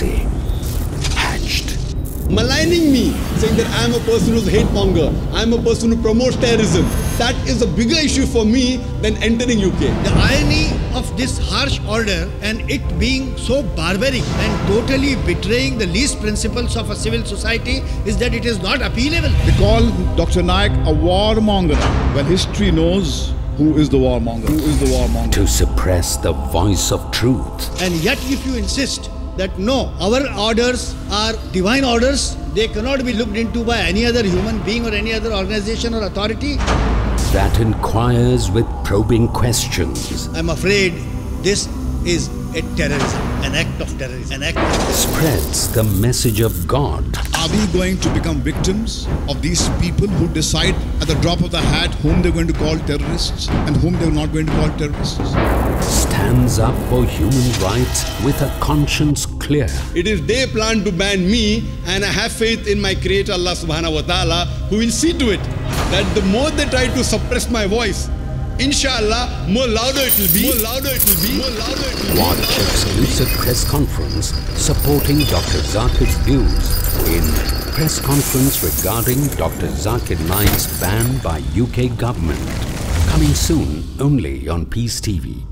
conspiracy hatched. Maligning me, saying that I am a person who's a hate monger, I am a person who promotes terrorism. That is a bigger issue for me than entering UK. The irony of this harsh order and it being so barbaric and totally betraying the least principles of a civil society is that it is not appealable. They call Dr. Naik a warmonger when history knows who is the warmonger. Who is the warmonger? To suppress the voice of truth. And yet if you insist that no, our orders are divine orders, they cannot be looked into by any other human being or any other organization or authority. That inquires with probing questions. I'm afraid this is a terrorism, an act of terrorism, Spreads the message of God. Are we going to become victims of these people who decide at the drop of the hat whom they're going to call terrorists and whom they're not going to call terrorists? Stands up for human rights with a conscience clear. It is their plan to ban me, and I have faith in my Creator Allah Subhanahu Wa Ta'ala, who will see to it that the more they try to suppress my voice, inshallah, more louder it will be, more louder it will be, more louder it will be. Watch exclusive press conference supporting Dr. Zakir's views in press conference regarding Dr. Zakir Naik's ban by UK government. Coming soon only on Peace TV.